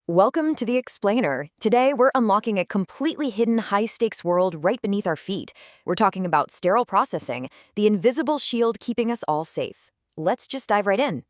Welcome to The Explainer. Today, we're unlocking a completely hidden high stakes world right beneath our feet. We're talking about sterile processing, the invisible shield keeping us all safe. Let's just dive right in.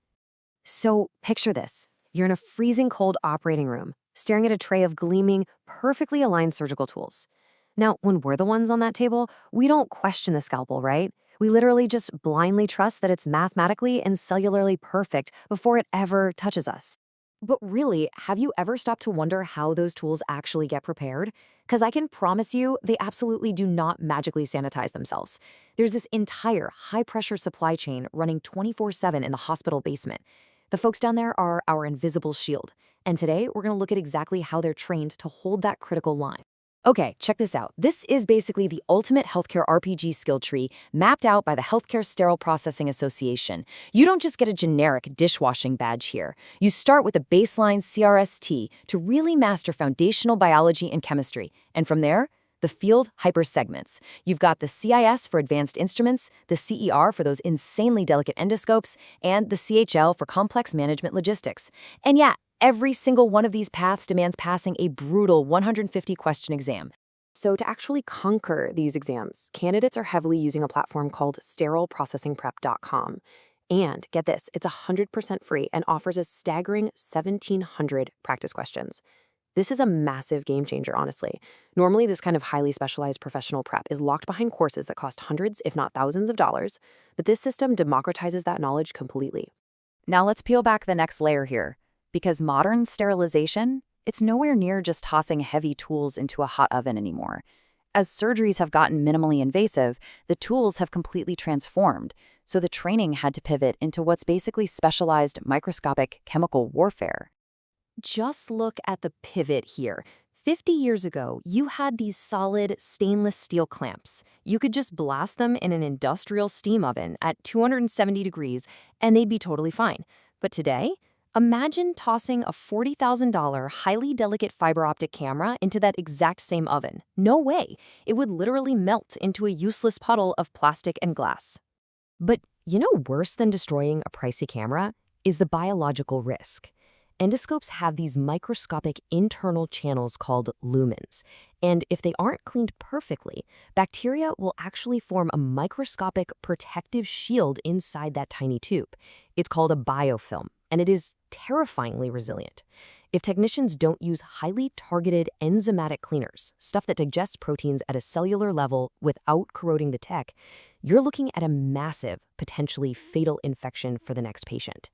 So, picture this. You're in a freezing cold operating room, staring at a tray of gleaming, perfectly aligned surgical tools. Now, when we're the ones on that table, we don't question the scalpel, right? We literally just blindly trust that it's mathematically and cellularly perfect before it ever touches us. But really, have you ever stopped to wonder how those tools actually get prepared? Because I can promise you, they absolutely do not magically sanitize themselves. There's this entire high-pressure supply chain running 24/7 in the hospital basement. The folks down there are our invisible shield. And today, we're going to look at exactly how they're trained to hold that critical line. Okay, check this out. This is basically the ultimate healthcare RPG skill tree mapped out by the Healthcare Sterile Processing Association. You don't just get a generic dishwashing badge here. You start with a baseline CRST to really master foundational biology and chemistry. And from there, the field hypersegments. You've got the CIS for advanced instruments, the CER for those insanely delicate endoscopes, and the CHL for complex management logistics. And yeah, every single one of these paths demands passing a brutal 150-question exam. So to actually conquer these exams, candidates are heavily using a platform called sterileprocessingprep.com. And get this, it's 100% free and offers a staggering 1,700 practice questions. This is a massive game changer, honestly. Normally, this kind of highly specialized professional prep is locked behind courses that cost hundreds, if not thousands of dollars, but this system democratizes that knowledge completely. Now let's peel back the next layer here. Because modern sterilization, it's nowhere near just tossing heavy tools into a hot oven anymore. As surgeries have gotten minimally invasive, the tools have completely transformed, so the training had to pivot into what's basically specialized microscopic chemical warfare. Just look at the pivot here. 50 years ago, you had these solid stainless steel clamps. You could just blast them in an industrial steam oven at 270 degrees, and they'd be totally fine. But today, imagine tossing a $40,000 highly delicate fiber optic camera into that exact same oven. No way. It would literally melt into a useless puddle of plastic and glass. But worse than destroying a pricey camera is the biological risk. Endoscopes have these microscopic internal channels called lumens, and if they aren't cleaned perfectly, bacteria will actually form a microscopic protective shield inside that tiny tube. It's called a biofilm, and it is terrifyingly resilient. If technicians don't use highly targeted enzymatic cleaners, stuff that digests proteins at a cellular level without corroding the tech, you're looking at a massive, potentially fatal infection for the next patient.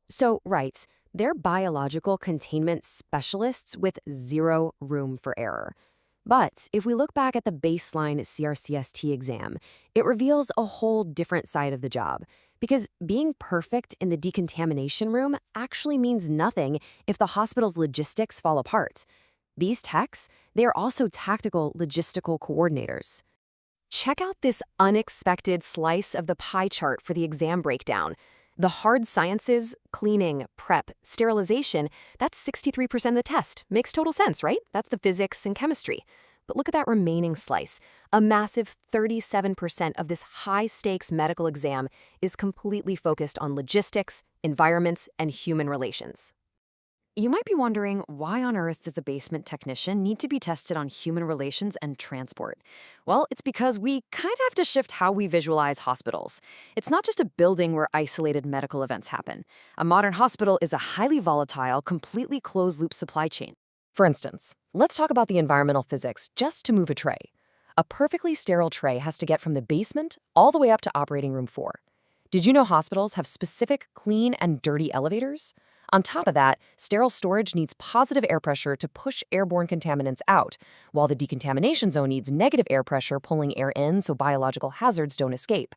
So, right, they're biological containment specialists with zero room for error. But if we look back at the baseline CRCST exam, it reveals a whole different side of the job. Because being perfect in the decontamination room actually means nothing if the hospital's logistics fall apart. These techs, they are also tactical logistical coordinators. Check out this unexpected slice of the pie chart for the exam breakdown. The hard sciences, cleaning, prep, sterilization, that's 63% of the test. Makes total sense, right? That's the physics and chemistry. But look at that remaining slice. A massive 37% of this high-stakes medical exam is completely focused on logistics, environments, and human relations. You might be wondering, why on earth does a basement technician need to be tested on human relations and transport? Well, it's because we kind of have to shift how we visualize hospitals. It's not just a building where isolated medical events happen. A modern hospital is a highly volatile, completely closed-loop supply chain. For instance, let's talk about the environmental physics just to move a tray. A perfectly sterile tray has to get from the basement all the way up to operating room 4. Did you know hospitals have specific clean and dirty elevators? On top of that, sterile storage needs positive air pressure to push airborne contaminants out, while the decontamination zone needs negative air pressure pulling air in so biological hazards don't escape.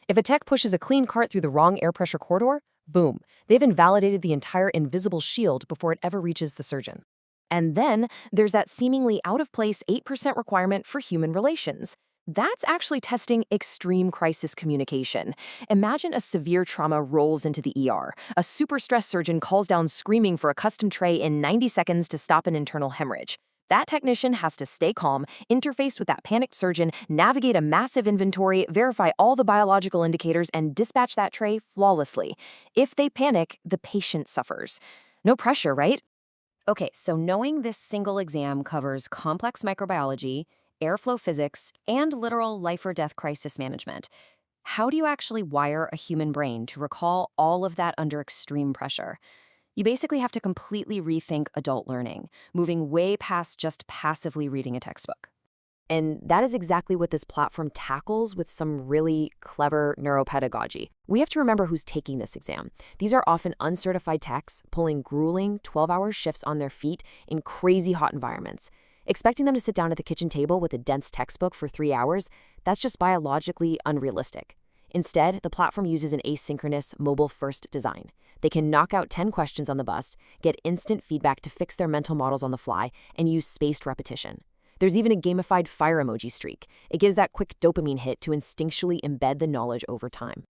If a tech pushes a clean cart through the wrong air pressure corridor, boom, they've invalidated the entire invisible shield before it ever reaches the surgeon. And then there's that seemingly out-of-place 8% requirement for human relations. That's actually testing extreme crisis communication. Imagine a severe trauma rolls into the ER. A super stressed surgeon calls down screaming for a custom tray in 90 seconds to stop an internal hemorrhage. That technician has to stay calm, interface with that panicked surgeon, navigate a massive inventory, verify all the biological indicators, and dispatch that tray flawlessly. If they panic, the patient suffers. No pressure, right? Okay, so knowing this single exam covers complex microbiology, airflow physics, and literal life or death crisis management. How do you actually wire a human brain to recall all of that under extreme pressure? You basically have to completely rethink adult learning, moving way past just passively reading a textbook. And that is exactly what this platform tackles with some really clever neuropedagogy. We have to remember who's taking this exam. These are often uncertified techs pulling grueling 12-hour shifts on their feet in crazy hot environments. Expecting them to sit down at the kitchen table with a dense textbook for 3 hours, that's just biologically unrealistic. Instead, the platform uses an asynchronous, mobile-first design. They can knock out 10 questions on the bus, get instant feedback to fix their mental models on the fly, and use spaced repetition. There's even a gamified fire emoji streak. It gives that quick dopamine hit to instinctually embed the knowledge over time.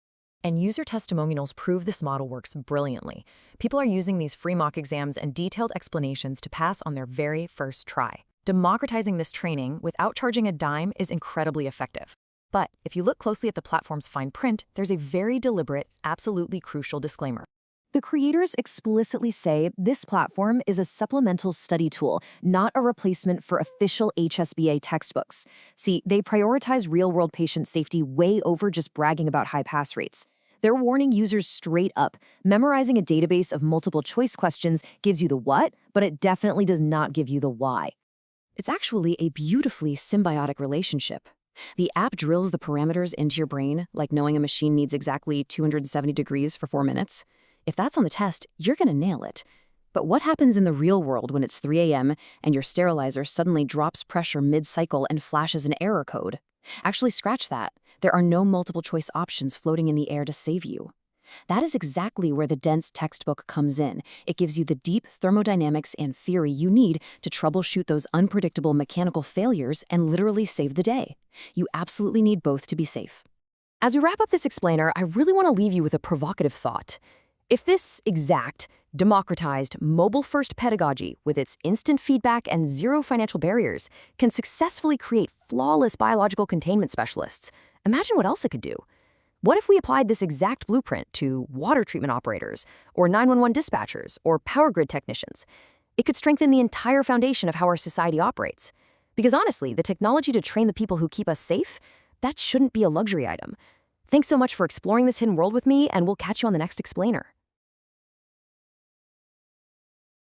And user testimonials prove this model works brilliantly. People are using these free mock exams and detailed explanations to pass on their very first try. Democratizing this training without charging a dime is incredibly effective. But if you look closely at the platform's fine print, there's a very deliberate, absolutely crucial disclaimer. The creators explicitly say this platform is a supplemental study tool, not a replacement for official HSBA textbooks. See, they prioritize real-world patient safety way over just bragging about high pass rates. They're warning users straight up. Memorizing a database of multiple choice questions gives you the what, but it definitely does not give you the why. It's actually a beautifully symbiotic relationship. The app drills the parameters into your brain, like knowing a machine needs exactly 270 degrees for 4 minutes. If that's on the test, you're going to nail it. But what happens in the real world when it's 3 a.m. and your sterilizer suddenly drops pressure mid-cycle and flashes an error code? Actually, scratch that. There are no multiple choice options floating in the air to save you. That is exactly where the dense textbook comes in. It gives you the deep thermodynamics and theory you need to troubleshoot those unpredictable mechanical failures and literally save the day. You absolutely need both to be safe. As we wrap up this explainer, I really want to leave you with a provocative thought. If this exact, democratized, mobile-first pedagogy with its instant feedback and zero financial barriers can successfully create flawless biological containment specialists, imagine what else it could do. What if we applied this exact blueprint to water treatment operators, or 911 dispatchers, or power grid technicians? It could strengthen the entire foundation of how our society operates. Because honestly, the technology to train the people who keep us safe, that shouldn't be a luxury item. Thanks so much for exploring this hidden world with me, and we'll catch you on the next explainer.